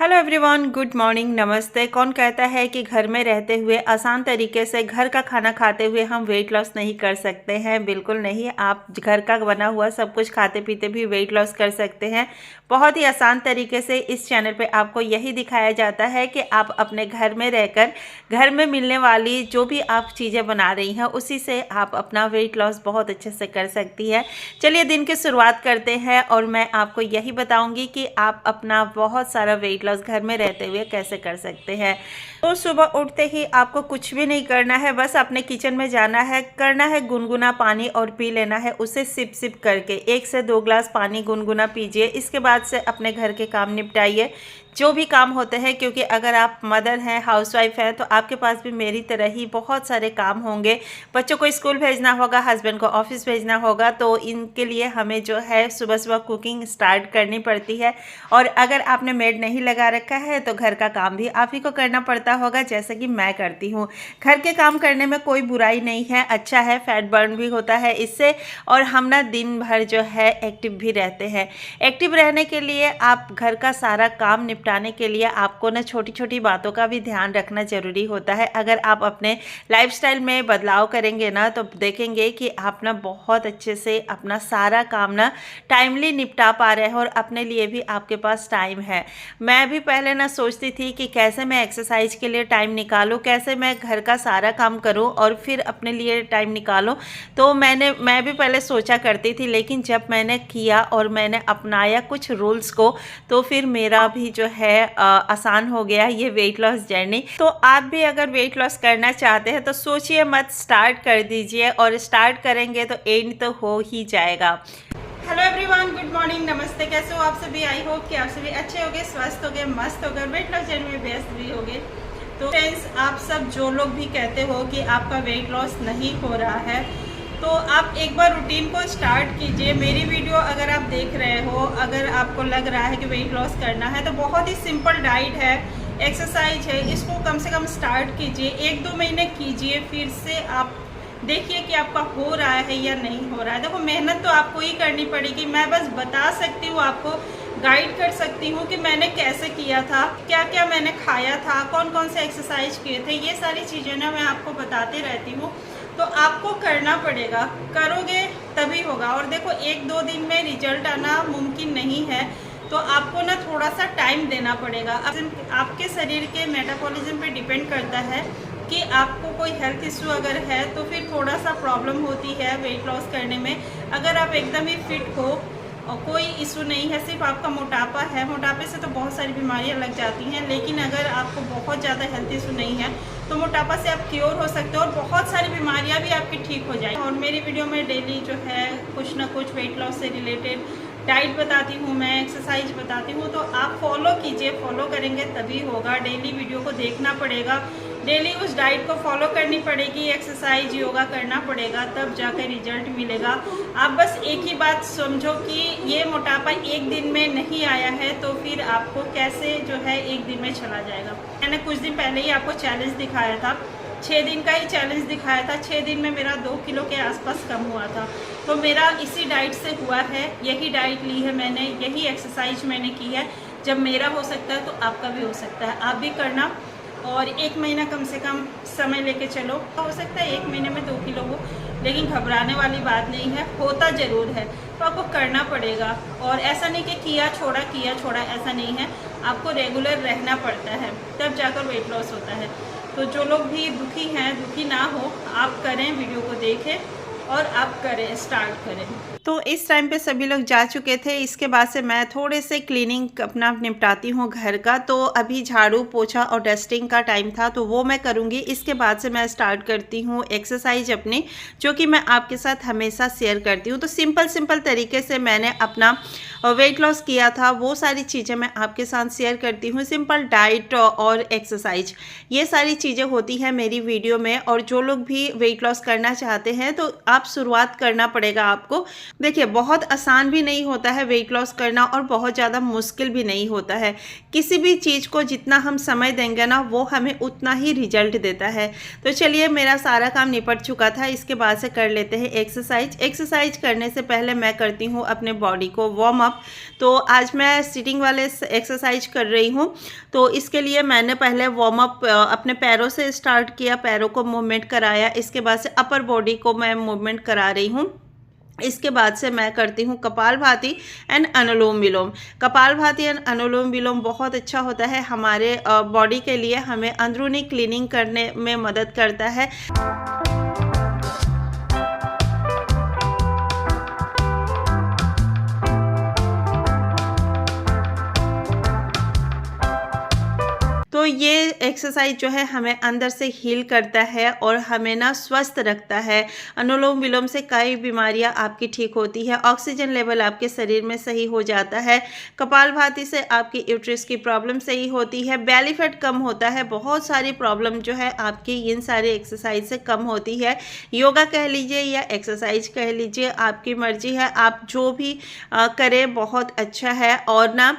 Hello everyone, good morning, नमस्ते। कौन कहता है कि घर में रहते हुए आसान तरीके से घर का खाना खाते हुए हम वेट लॉस नहीं कर सकते हैं? बिल्कुल नहीं। आप घर का बना हुआ सब कुछ खाते पीते भी वेट लॉस कर सकते हैं। बहुत ही आसान तरीके से इस चैनल पे आपको यही दिखाया जाता है कि आप अपने घर में रहकर घर में मिलने वाली जो भी आप चीज़ें बना रही हैं उसी से आप अपना वेट लॉस बहुत अच्छे से कर सकती है। चलिए दिन की शुरुआत करते हैं और मैं आपको यही बताऊँगी कि आप अपना बहुत सारा वेट लॉस घर में रहते हुए कैसे कर सकते हैं। तो सुबह उठते ही आपको कुछ भी नहीं करना है, बस अपने किचन में जाना है, करना है गुनगुना पानी और पी लेना है उसे सिप सिप करके। 1 से 2 ग्लास पानी गुनगुना पीजिए। इसके बाद से अपने घर के काम निपटाइए, जो भी काम होते हैं, क्योंकि अगर आप मदर हैं, हाउसवाइफ हैं, तो आपके पास भी मेरी तरह ही बहुत सारे काम होंगे। बच्चों को स्कूल भेजना होगा, हस्बैंड को ऑफिस भेजना होगा, तो इनके लिए हमें जो है सुबह सुबह कुकिंग स्टार्ट करनी पड़ती है। और अगर आपने मेड नहीं लगा रखा है तो घर का काम भी आप ही को करना पड़ता होगा, जैसे कि मैं करती हूँ। घर के काम करने में कोई बुराई नहीं है, अच्छा है, फैट बर्न भी होता है इससे, और हम ना दिन भर जो है एक्टिव भी रहते हैं। एक्टिव रहने के लिए आप घर का सारा काम निपटाने के लिए आपको ना छोटी छोटी बातों का भी ध्यान रखना ज़रूरी होता है। अगर आप अपने लाइफस्टाइल में बदलाव करेंगे ना तो देखेंगे कि आप ना बहुत अच्छे से अपना सारा काम ना टाइमली निपटा पा रहे हैं और अपने लिए भी आपके पास टाइम है। मैं भी पहले ना सोचती थी कि कैसे मैं एक्सरसाइज के लिए टाइम निकालूं, कैसे मैं घर का सारा काम करूं और फिर अपने लिए टाइम निकालूं। तो मैं भी पहले सोचा करती थी, लेकिन जब मैंने किया और मैंने अपनाया कुछ रूल्स को तो फिर मेरा भी जो है आसान हो गया ये वेट लॉस जर्नी। तो आप भी अगर वेट लॉस करना चाहते हैं तो सोचिए मत, स्टार्ट कर दीजिए, और स्टार्ट करेंगे तो एंड तो हो ही जाएगा। हेलो एवरीवन, गुड मॉर्निंग, नमस्ते। कैसे हो आप सभी? आई होप कि आप सभी अच्छे होंगे, स्वस्थ होंगे, मस्त होंगे, वेट लॉस जर्नी में व्यस्त भी होंगे। तो फ्रेंड्स, आप सब जो लोग भी कहते हो कि आपका वेट लॉस नहीं हो रहा है, तो आप एक बार रूटीन को स्टार्ट कीजिए। मेरी वीडियो अगर आप देख रहे हो, अगर आपको लग रहा है कि वेट लॉस करना है, तो बहुत ही सिंपल डाइट है, एक्सरसाइज है, इसको कम से कम स्टार्ट कीजिए। 1-2 महीने कीजिए, फिर से आप देखिए कि आपका हो रहा है या नहीं हो रहा है। देखो, मेहनत तो आपको ही करनी पड़ेगी। मैं बस बता सकती हूँ, आपको गाइड कर सकती हूँ कि मैंने कैसे किया था, क्या क्या मैंने खाया था, कौन कौन से एक्सरसाइज किए थे, ये सारी चीज़ें ना मैं आपको बताती रहती हूँ। तो आपको करना पड़ेगा, करोगे तभी होगा। और देखो, 1-2 दिन में रिजल्ट आना मुमकिन नहीं है, तो आपको ना थोड़ा सा टाइम देना पड़ेगा। आपके शरीर के मेटाबॉलिज्म पे डिपेंड करता है कि आपको कोई हेल्थ इशू अगर है तो फिर थोड़ा सा प्रॉब्लम होती है वेट लॉस करने में। अगर आप एकदम ही फिट हो और कोई इशू नहीं है, सिर्फ आपका मोटापा है, मोटापे से तो बहुत सारी बीमारियां लग जाती हैं, लेकिन अगर आपको बहुत ज़्यादा हेल्थ इशू नहीं है तो मोटापा से आप क्योर हो सकते हो और बहुत सारी बीमारियां भी आपकी ठीक हो जाएगी। और मेरी वीडियो में डेली जो है कुछ ना कुछ वेट लॉस से रिलेटेड डाइट बताती हूँ, मैं एक्सरसाइज बताती हूँ, तो आप फॉलो कीजिए। फॉलो करेंगे तभी होगा। डेली वीडियो को देखना पड़ेगा, डेली उस डाइट को फॉलो करनी पड़ेगी, एक्सरसाइज योगा करना पड़ेगा, तब जाकर रिजल्ट मिलेगा। आप बस एक ही बात समझो कि ये मोटापा एक दिन में नहीं आया है, तो फिर आपको कैसे जो है एक दिन में चला जाएगा। मैंने कुछ दिन पहले ही आपको चैलेंज दिखाया था, 6 दिन का ही चैलेंज दिखाया था। 6 दिन में मेरा 2 किलो के आसपास कम हुआ था। तो मेरा इसी डाइट से हुआ है, यही डाइट ली है मैंने, यही एक्सरसाइज मैंने की है। जब मेरा हो सकता है तो आपका भी हो सकता है। आप भी करना, और 1 महीना कम से कम समय लेके चलो। हो सकता है 1 महीने में 2 किलो हो, लेकिन घबराने वाली बात नहीं है, होता ज़रूर है। तो आपको करना पड़ेगा, और ऐसा नहीं कि किया छोड़ा, ऐसा नहीं है। आपको रेगुलर रहना पड़ता है, तब जाकर वेट लॉस होता है। तो जो लोग भी दुखी हैं, दुखी ना हो, आप करें, वीडियो को देखें और आप करें, स्टार्ट करें। तो इस टाइम पे सभी लोग जा चुके थे। इसके बाद से मैं थोड़े से क्लीनिंग अपना निपटाती हूँ घर का। तो अभी झाड़ू पोछा और डस्टिंग का टाइम था, तो वो मैं करूँगी। इसके बाद से मैं स्टार्ट करती हूँ एक्सरसाइज अपनी, जो कि मैं आपके साथ हमेशा शेयर करती हूँ। तो सिंपल तरीके से मैंने अपना वेट लॉस किया था, वो सारी चीज़ें मैं आपके साथ शेयर करती हूँ। सिंपल डाइट और एक्सरसाइज, ये सारी चीज़ें होती हैं मेरी वीडियो में। और जो लोग भी वेट लॉस करना चाहते हैं तो आप शुरुआत करना पड़ेगा आपको। देखिए, बहुत आसान भी नहीं होता है वेट लॉस करना, और बहुत ज़्यादा मुश्किल भी नहीं होता है। किसी भी चीज़ को जितना हम समय देंगे ना, वो हमें उतना ही रिजल्ट देता है। तो चलिए, मेरा सारा काम निपट चुका था। इसके बाद से कर लेते हैं एक्सरसाइज। एक्सरसाइज करने से पहले मैं करती हूँ अपने बॉडी को वार्म अप। अप। तो आज मैं सिटिंग वाले एक्सरसाइज कर रही हूँ। तो इसके लिए मैंने पहले वार्म अप अपने पैरों से स्टार्ट किया, पैरों को मूवमेंट कराया। इसके बाद से अपर बॉडी को मैं मूवमेंट करा रही हूँ। इसके बाद से मैं करती हूँ कपालभाति एंड अनुलोम विलोम। कपालभाति एंड अनुलोम विलोम बहुत अच्छा होता है हमारे बॉडी के लिए, हमें अंदरूनी क्लीनिंग करने में मदद करता है। तो ये एक्सरसाइज जो है हमें अंदर से हील करता है और हमें ना स्वस्थ रखता है। अनुलोम विलोम से कई बीमारियां आपकी ठीक होती है, ऑक्सीजन लेवल आपके शरीर में सही हो जाता है। कपालभाति से आपकी यूट्रस की प्रॉब्लम सही होती है, बेली फैट कम होता है, बहुत सारी प्रॉब्लम जो है आपकी इन सारे एक्सरसाइज से कम होती है। योगा कह लीजिए या एक्सरसाइज कह लीजिए, आपकी मर्जी है, आप जो भी करें बहुत अच्छा है। और ना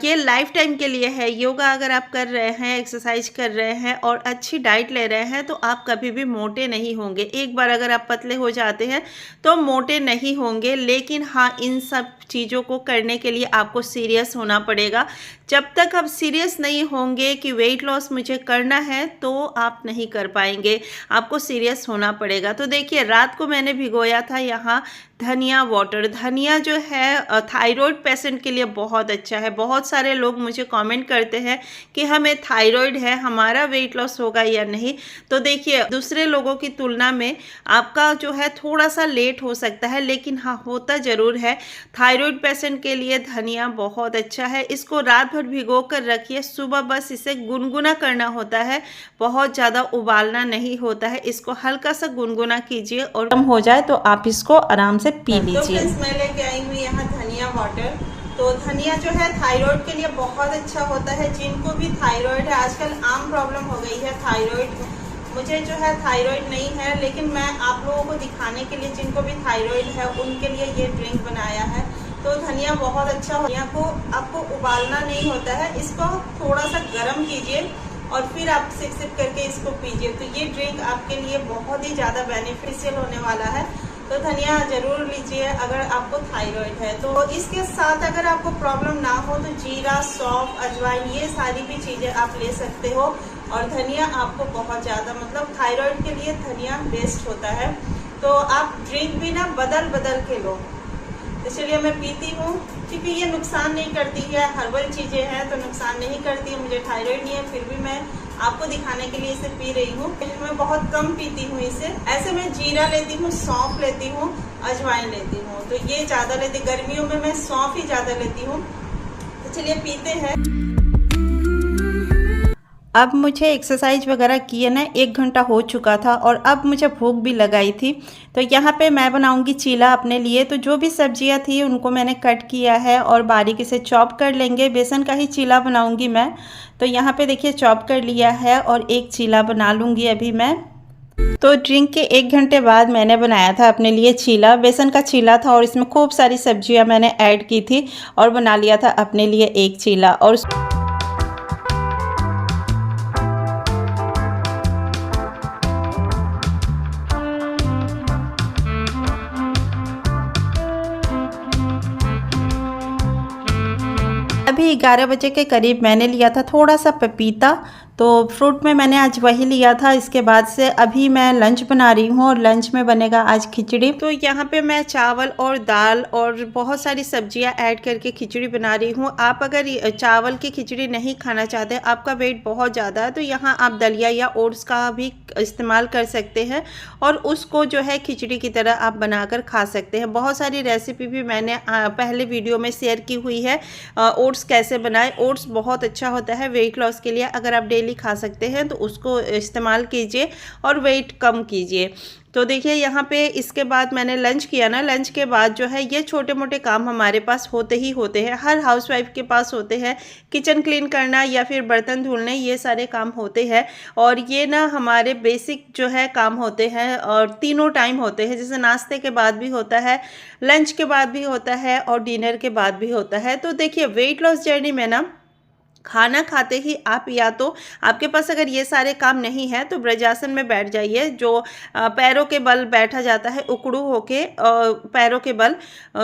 ये लाइफ टाइम के लिए है। योगा अगर आप कर रहे हैं, एक्सरसाइज कर रहे हैं और अच्छी डाइट ले रहे हैं तो आप कभी भी मोटे नहीं होंगे। एक बार अगर आप पतले हो जाते हैं तो मोटे नहीं होंगे, लेकिन हाँ, इन सब चीज़ों को करने के लिए आपको सीरियस होना पड़ेगा। जब तक आप सीरियस नहीं होंगे कि वेट लॉस मुझे करना है तो आप नहीं कर पाएंगे, आपको सीरियस होना पड़ेगा। तो देखिए, रात को मैंने भिगोया था यहाँ धनिया वाटर। धनिया जो है थायराइड पेशेंट के लिए बहुत अच्छा है। बहुत सारे लोग मुझे कमेंट करते हैं कि हमें थायराइड है, हमारा वेट लॉस होगा या नहीं। तो देखिए, दूसरे लोगों की तुलना में आपका जो है थोड़ा सा लेट हो सकता है, लेकिन हाँ, होता ज़रूर है। थायराइड पेशेंट के लिए धनिया बहुत अच्छा है। इसको रात भर भिगो कर रखिए, सुबह बस इसे गुनगुना करना होता है, बहुत ज़्यादा उबालना नहीं होता है। इसको हल्का सा गुनगुना कीजिए और कम हो जाए तो आप इसको आराम से पी लीजिए। तो मैं लेके आई हूँ यहाँ धनिया वाटर। तो धनिया जो है थायराइड के लिए बहुत अच्छा होता है। जिनको भी थायराइड है, आजकल आम प्रॉब्लम हो गई है थायराइड। मुझे जो है थायराइड नहीं है, लेकिन मैं आप लोगों को दिखाने के लिए जिनको भी थायराइड है उनके लिए ये ड्रिंक बनाया है। तो धनिया बहुत अच्छा, धनिया को आपको उबालना नहीं होता है, इसको थोड़ा सा गर्म कीजिए और फिर आप सिप करके इसको पीजिए। तो ये ड्रिंक आपके लिए बहुत ही ज़्यादा बेनिफिशियल होने वाला है। तो धनिया ज़रूर लीजिए अगर आपको थायराइड है। तो इसके साथ अगर आपको प्रॉब्लम ना हो तो जीरा, सौंफ, अजवाइन, ये सारी भी चीज़ें आप ले सकते हो। और धनिया आपको बहुत ज़्यादा, मतलब थायराइड के लिए धनिया बेस्ट होता है। तो आप ड्रिंक भी ना बदल बदल के लो। इसलिए मैं पीती हूँ क्योंकि ये नुकसान नहीं करती है, हर्बल चीज़ें हैं तो नुकसान नहीं करती है। मुझे थायराइड नहीं है, फिर भी मैं आपको दिखाने के लिए इसे पी रही हूँ। मैं बहुत कम पीती हूँ इसे। ऐसे मैं जीरा लेती हूँ, सौंफ लेती हूँ, अजवाइन लेती हूँ। तो ये ज़्यादा लेती, गर्मियों में मैं सौंफ ही ज़्यादा लेती हूँ। तो चलिए पीते हैं। अब मुझे एक्सरसाइज वगैरह किए ना 1 घंटा हो चुका था और अब मुझे भूख भी लगाई थी। तो यहाँ पे मैं बनाऊंगी चीला अपने लिए। तो जो भी सब्जियाँ थी उनको मैंने कट किया है और बारीकी से चॉप कर लेंगे। बेसन का ही चीला बनाऊंगी मैं। तो यहाँ पे देखिए चॉप कर लिया है और एक चीला बना लूँगी अभी मैं। तो ड्रिंक के 1 घंटे बाद मैंने बनाया था अपने लिए चीला। बेसन का चीला था और इसमें खूब सारी सब्जियाँ मैंने ऐड की थी और बना लिया था अपने लिए एक चीला। और अभी 11 बजे के करीब मैंने लिया था थोड़ा सा पपीता। तो फ्रूट में मैंने आज वही लिया था। इसके बाद से अभी मैं लंच बना रही हूँ और लंच में बनेगा आज खिचड़ी। तो यहाँ पे मैं चावल और दाल और बहुत सारी सब्जियाँ ऐड करके खिचड़ी बना रही हूँ। आप अगर चावल की खिचड़ी नहीं खाना चाहते, आपका वेट बहुत ज़्यादा है, तो यहाँ आप दलिया या ओट्स का भी इस्तेमाल कर सकते हैं और उसको जो है खिचड़ी की तरह आप बनाकर खा सकते हैं। बहुत सारी रेसिपी भी मैंने पहले वीडियो में शेयर की हुई है। ओट्स कैसे बनाएं। ओट्स बहुत अच्छा होता है वेट लॉस के लिए। अगर आप डेली खा सकते हैं तो उसको इस्तेमाल कीजिए और वेट कम कीजिए। तो देखिए यहाँ पे इसके बाद मैंने लंच किया ना। लंच के बाद जो है ये छोटे मोटे काम हमारे पास होते ही होते हैं, हर हाउसवाइफ के पास होते हैं। किचन क्लीन करना या फिर बर्तन धुलने, ये सारे काम होते हैं और ये ना हमारे बेसिक जो है काम होते हैं और तीनों टाइम होते हैं। जैसे नाश्ते के बाद भी होता है, लंच के बाद भी होता है और डिनर के बाद भी होता है। तो देखिए वेट लॉस जर्नी में ना खाना खाते ही आप या तो आपके पास अगर ये सारे काम नहीं है तो ब्रजासन में बैठ जाइए, जो पैरों के बल बैठा जाता है उकड़ू होके पैरों के बल,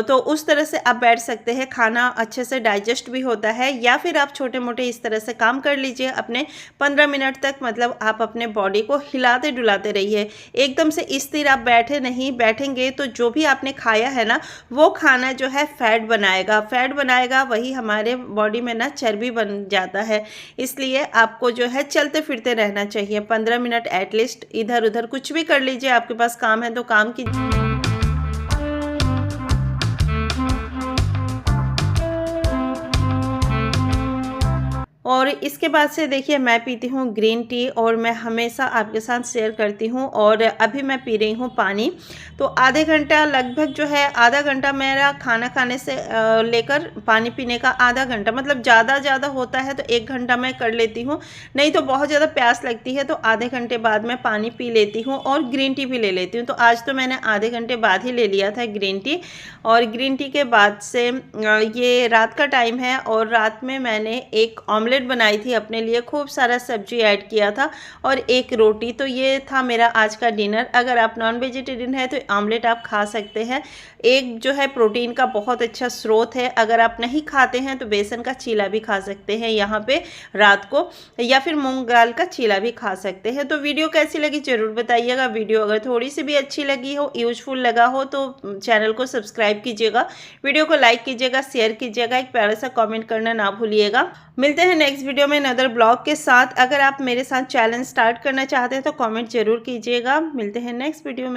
तो उस तरह से आप बैठ सकते हैं, खाना अच्छे से डाइजेस्ट भी होता है। या फिर आप छोटे मोटे इस तरह से काम कर लीजिए अपने 15 मिनट तक, मतलब आप अपने बॉडी को हिलाते डुलाते रहिए। एकदम से स्थिर आप बैठेंगे तो जो भी आपने खाया है ना वो खाना जो है फैट बनाएगा, वही हमारे बॉडी में ना चर्बी बन जाता है। इसलिए आपको जो है चलते फिरते रहना चाहिए 15 मिनट एटलीस्ट। इधर उधर कुछ भी कर लीजिए, आपके पास काम है तो काम कीजिए। और इसके बाद से देखिए मैं पीती हूँ ग्रीन टी, और मैं हमेशा आपके साथ शेयर करती हूँ। और अभी मैं पी रही हूँ पानी। तो आधे घंटा लगभग जो है, आधा घंटा मेरा खाना खाने से लेकर पानी पीने का आधा घंटा, मतलब ज़्यादा होता है तो 1 घंटा मैं कर लेती हूँ, नहीं तो बहुत ज़्यादा प्यास लगती है तो आधे घंटे बाद मैं पानी पी लेती हूँ और ग्रीन टी भी ले लेती हूँ। तो आज तो मैंने आधे घंटे बाद ही ले लिया था ग्रीन टी। और ग्रीन टी के बाद से ये रात का टाइम है और रात में मैंने एक ऑमलेट बनाई थी अपने लिए, खूब सारा सब्जी ऐड किया था और एक रोटी। तो ये था मेरा आज का डिनर। अगर आप नॉन वेजिटेरियन है तो ऑमलेट आप खा सकते हैं। एक जो है प्रोटीन का बहुत अच्छा स्रोत है। अगर आप नहीं खाते हैं तो बेसन का चीला भी खा सकते हैं यहाँ पे रात को, या फिर मूंग दाल का चीला भी खा सकते हैं। तो वीडियो कैसी लगी ज़रूर बताइएगा। वीडियो अगर थोड़ी सी भी अच्छी लगी हो, यूजफुल लगा हो तो चैनल को सब्सक्राइब कीजिएगा, वीडियो को लाइक कीजिएगा, शेयर कीजिएगा, एक प्यारा सा कमेंट करना ना भूलिएगा। मिलते हैं नेक्स्ट वीडियो में अनदर ब्लॉग के साथ। अगर आप मेरे साथ चैलेंज स्टार्ट करना चाहते हैं तो कमेंट जरूर कीजिएगा। मिलते हैं नेक्स्ट वीडियो में।